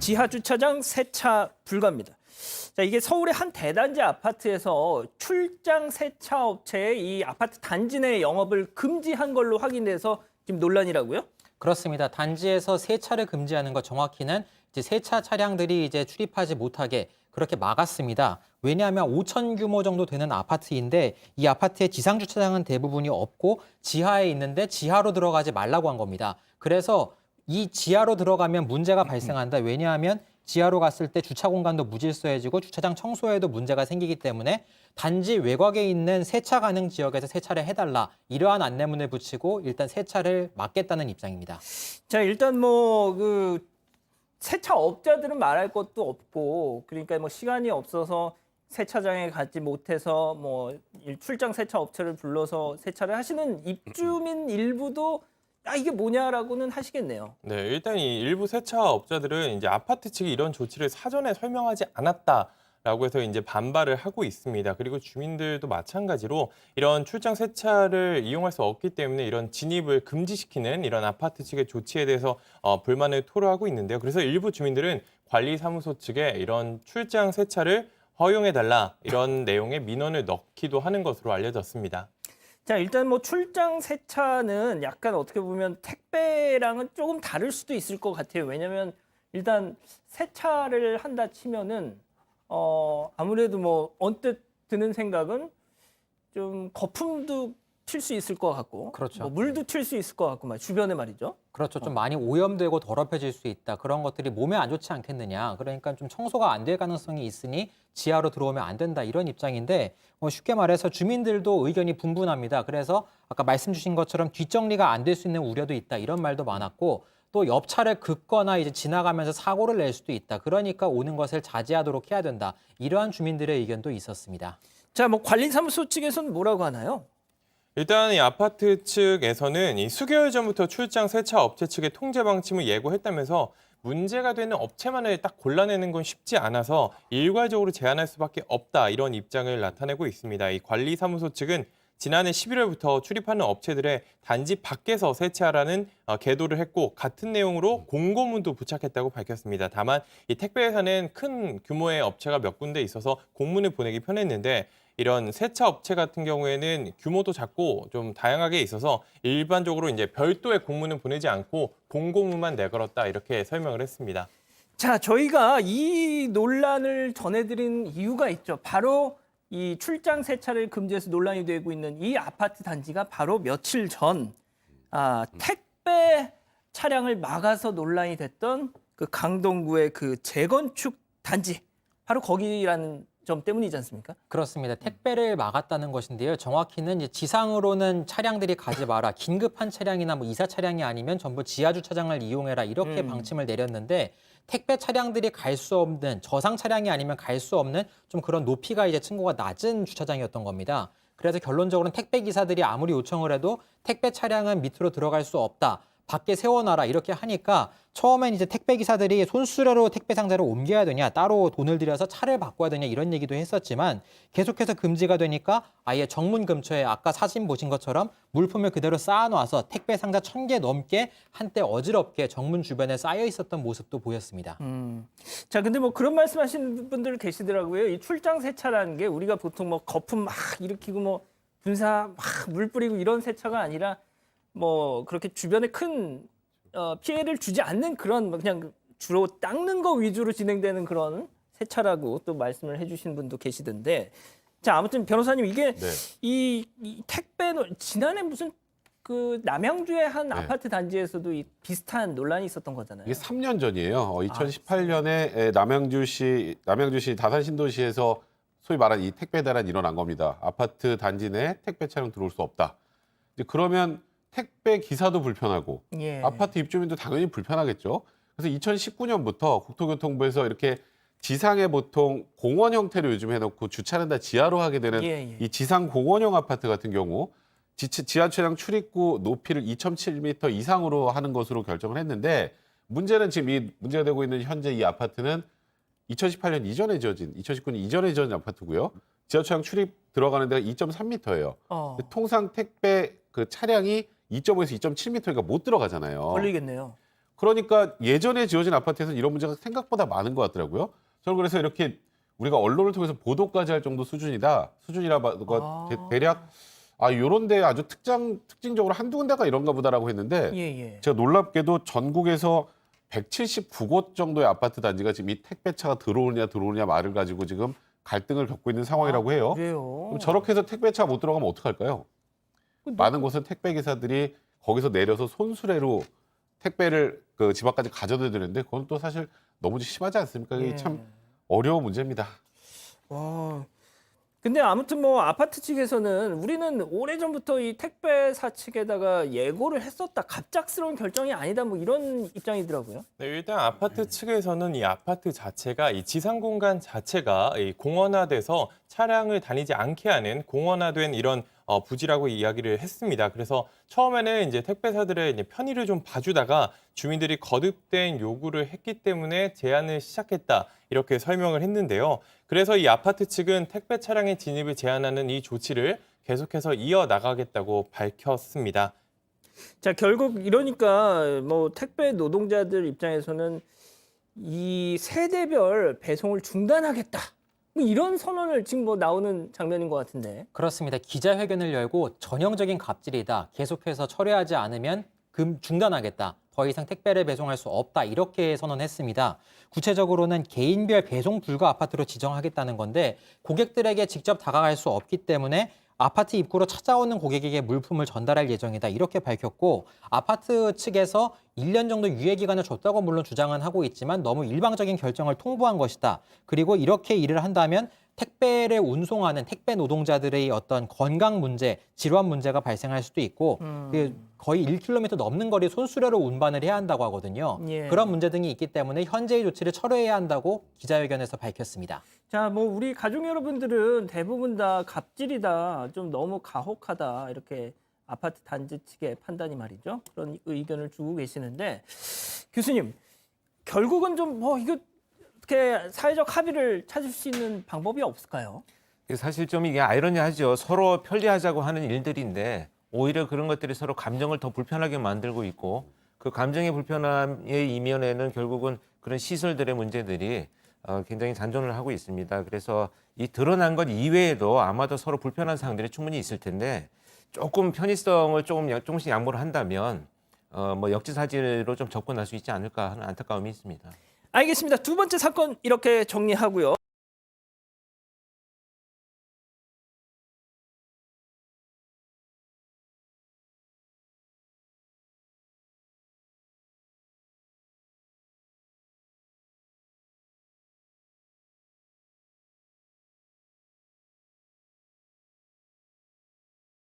지하 주차장 세차 불가입니다. 자, 이게 서울의 한 대단지 아파트에서 출장 세차 업체의 이 아파트 단지 내 영업을 금지한 걸로 확인돼서 지금 논란이라고요? 그렇습니다. 단지에서 세차를 금지하는 것 정확히는 이제 세차 차량들이 이제 출입하지 못하게 그렇게 막았습니다. 왜냐하면 5천 규모 정도 되는 아파트인데 이 아파트의 지상 주차장은 대부분이 없고 지하에 있는데 지하로 들어가지 말라고 한 겁니다. 그래서 이 지하로 들어가면 문제가 발생한다. 왜냐하면 지하로 갔을 때 주차 공간도 무질서해지고 주차장 청소에도 문제가 생기기 때문에 단지 외곽에 있는 세차 가능 지역에서 세차를 해달라. 이러한 안내문을 붙이고 일단 세차를 막겠다는 입장입니다. 자, 일단 뭐 그 세차 업자들은 말할 것도 없고, 그러니까 뭐 시간이 없어서 세차장에 가지 못해서 뭐 출장 세차 업체를 불러서 세차를 하시는 입주민 일부도 야, 이게 뭐냐라고는 하시겠네요. 네, 일단 이 일부 세차 업자들은 이제 아파트 측이 이런 조치를 사전에 설명하지 않았다라고 해서 이제 반발을 하고 있습니다. 그리고 주민들도 마찬가지로 이런 출장 세차를 이용할 수 없기 때문에 이런 진입을 금지시키는 이런 아파트 측의 조치에 대해서 불만을 토로하고 있는데요. 그래서 일부 주민들은 관리사무소 측에 이런 출장 세차를 허용해달라 이런 내용의 민원을 넣기도 하는 것으로 알려졌습니다. 자, 일단 뭐 출장 세차는 약간 어떻게 보면 택배랑은 조금 다를 수도 있을 것 같아요. 왜냐면 일단 세차를 한다 치면은 아무래도 뭐 언뜻 드는 생각은 좀 거품도 튈 수 있을 것 같고, 그렇죠. 뭐 물도 튈 수 있을 것 같고, 주변에 말이죠. 그렇죠. 좀 많이 오염되고 더럽혀질 수 있다. 그런 것들이 몸에 안 좋지 않겠느냐. 그러니까 좀 청소가 안 될 가능성이 있으니 지하로 들어오면 안 된다. 이런 입장인데 쉽게 말해서 주민들도 의견이 분분합니다. 그래서 아까 말씀 주신 것처럼 뒷정리가 안 될 수 있는 우려도 있다. 이런 말도 많았고 또 옆차를 긋거나 이제 지나가면서 사고를 낼 수도 있다. 그러니까 오는 것을 자제하도록 해야 된다. 이러한 주민들의 의견도 있었습니다. 자, 뭐 관리사무소 측에서는 뭐라고 하나요? 일단 이 아파트 측에서는 이 수개월 전부터 출장 세차 업체 측의 통제 방침을 예고했다면서 문제가 되는 업체만을 딱 골라내는 건 쉽지 않아서 일괄적으로 제한할 수밖에 없다 이런 입장을 나타내고 있습니다. 이 관리사무소 측은 지난해 11월부터 출입하는 업체들의 단지 밖에서 세차하라는 계도를 했고 같은 내용으로 공고문도 부착했다고 밝혔습니다. 다만 이 택배회사는 큰 규모의 업체가 몇 군데 있어서 공문을 보내기 편했는데 이런 세차 업체 같은 경우에는 규모도 작고 좀 다양하게 있어서 일반적으로 이제 별도의 공문을 보내지 않고 공고문만 내걸었다 이렇게 설명을 했습니다. 자, 저희가 이 논란을 전해드린 이유가 있죠. 바로 이 출장 세차를 금지해서 논란이 되고 있는 이 아파트 단지가 바로 며칠 전 택배 차량을 막아서 논란이 됐던 그 강동구의 그 재건축 단지, 바로 거기라는 점 때문이지 않습니까? 그렇습니다. 택배를 막았다는 것인데요. 정확히는 이제 지상으로는 차량들이 가지 마라. 긴급한 차량이나 뭐 이사 차량이 아니면 전부 지하 주차장을 이용해라. 이렇게 방침을 내렸는데 택배 차량들이 갈 수 없는 저상 차량이 아니면 갈 수 없는 좀 그런 높이가 이제 층고가 낮은 주차장이었던 겁니다. 그래서 결론적으로는 택배 기사들이 아무리 요청을 해도 택배 차량은 밑으로 들어갈 수 없다. 밖에 세워놔라 이렇게 하니까 처음엔 이제 택배 기사들이 손수레로 택배 상자를 옮겨야 되냐, 따로 돈을 들여서 차를 바꿔야 되냐 이런 얘기도 했었지만 계속해서 금지가 되니까 아예 정문 근처에 아까 사진 보신 것처럼 물품을 그대로 쌓아놔서 택배 상자 1,000개 넘게 한때 어지럽게 정문 주변에 쌓여 있었던 모습도 보였습니다. 자, 근데 뭐 그런 말씀하시는 분들 계시더라고요. 이 출장 세차라는 게 우리가 보통 뭐 거품 막 일으키고 뭐 분사 막 물 뿌리고 이런 세차가 아니라 뭐 그렇게 주변에 큰 피해를 주지 않는 그런 뭐 그냥 주로 닦는 거 위주로 진행되는 그런 세차라고 또 말씀을 해주신 분도 계시던데, 자, 아무튼 변호사님 이게 이 택배 지난해 무슨 그 남양주의 한 아파트 단지에서도 이 비슷한 논란이 있었던 거잖아요. 이게 3년 전이에요. 2018년에 남양주시 다산신도시에서 소위 말한 이 택배 대란이 일어난 겁니다. 아파트 단지 내 택배 차량 들어올 수 없다. 이제 그러면 택배 기사도 불편하고 예. 아파트 입주민도 당연히 불편하겠죠. 그래서 2019년부터 국토교통부에서 이렇게 지상에 보통 공원 형태로 요즘 해놓고 주차는 다 지하로 하게 되는 이 지상 공원형 아파트 같은 경우 지하 차량 출입구 높이를 2.7m 이상으로 하는 것으로 결정을 했는데 문제는 지금 이 문제가 되고 있는 현재 이 아파트는 2018년 이전에 지어진 2019년 이전에 지어진 아파트고요. 지하 차량 출입 들어가는 데가 2.3m예요. 통상 택배 그 차량이 2.5에서 2.7m니까 못 들어가잖아요. 걸리겠네요. 그러니까 예전에 지어진 아파트에서는 이런 문제가 생각보다 많은 것 같더라고요. 저는 그래서 이렇게 우리가 언론을 통해서 보도까지 할 정도 수준이라 대략 요런 데 아주 특징적으로 한두 군데가 이런가 보다라고 했는데 제가 놀랍게도 전국에서 179곳 정도의 아파트 단지가 지금 이 택배차가 들어오느냐 말을 가지고 지금 갈등을 겪고 있는 상황이라고 해요. 그래요? 그럼 저렇게 해서 택배차 못 들어가면 어떡할까요? 많은 곳은 택배 기사들이 거기서 내려서 손수레로 택배를 그 집 앞까지 가져다 드리는데 그건 또 사실 너무 심하지 않습니까? 이게 참 어려운 문제입니다. 와. 근데 아무튼 뭐 아파트 측에서는 우리는 오래전부터 이 택배사 측에다가 예고를 했었다. 갑작스러운 결정이 아니다. 뭐 이런 입장이더라고요. 네, 일단 아파트 측에서는 이 아파트 자체가 이 지상 공간 자체가 이 공원화돼서 차량을 다니지 않게 하는 공원화된 이런 부지라고 이야기를 했습니다. 그래서 처음에는 이제 택배사들의 이제 편의를 좀 봐주다가 주민들이 거듭된 요구를 했기 때문에 제한을 시작했다. 이렇게 설명을 했는데요. 그래서 이 아파트 측은 택배 차량의 진입을 제한하는 이 조치를 계속해서 이어나가겠다고 밝혔습니다. 자, 결국 이러니까 뭐 택배 노동자들 입장에서는 이 세대별 배송을 중단하겠다. 뭐 이런 선언을 지금 뭐 나오는 장면인 것 같은데. 그렇습니다. 기자회견을 열고 전형적인 갑질이다. 계속해서 철회하지 않으면 중단하겠다. 더 이상 택배를 배송할 수 없다. 이렇게 선언했습니다. 구체적으로는 개인별 배송 불가 아파트로 지정하겠다는 건데 고객들에게 직접 다가갈 수 없기 때문에 아파트 입구로 찾아오는 고객에게 물품을 전달할 예정이다. 이렇게 밝혔고 아파트 측에서 1년 정도 유예 기간을 줬다고 물론 주장은 하고 있지만 너무 일방적인 결정을 통보한 것이다. 그리고 이렇게 일을 한다면 택배를 운송하는 택배 노동자들의 어떤 건강 문제, 질환 문제가 발생할 수도 있고 거의 1km 넘는 거리 손수레로 운반을 해야 한다고 하거든요. 예. 그런 문제 등이 있기 때문에 현재의 조치를 철회해야 한다고 기자회견에서 밝혔습니다. 자, 뭐 우리 가족 여러분들은 대부분 다 갑질이다. 좀 너무 가혹하다. 이렇게 아파트 단지 측의 판단이 말이죠. 그런 의견을 주고 계시는데 교수님, 결국은 좀 뭐 이거 어떻게 사회적 합의를 찾을 수 있는 방법이 없을까요? 사실 좀 이게 아이러니하죠. 서로 편리하자고 하는 일들인데 오히려 그런 것들이 서로 감정을 더 불편하게 만들고 있고 그 감정의 불편함의 이면에는 결국은 그런 시설들의 문제들이 굉장히 잔존을 하고 있습니다. 그래서 이 드러난 것 이외에도 아마도 서로 불편한 사항들이 충분히 있을 텐데 조금 편의성을 조금씩 양보를 한다면 뭐 역지사지로 좀 접근할 수 있지 않을까 하는 안타까움이 있습니다. 알겠습니다. 두 번째 사건 이렇게 정리하고요.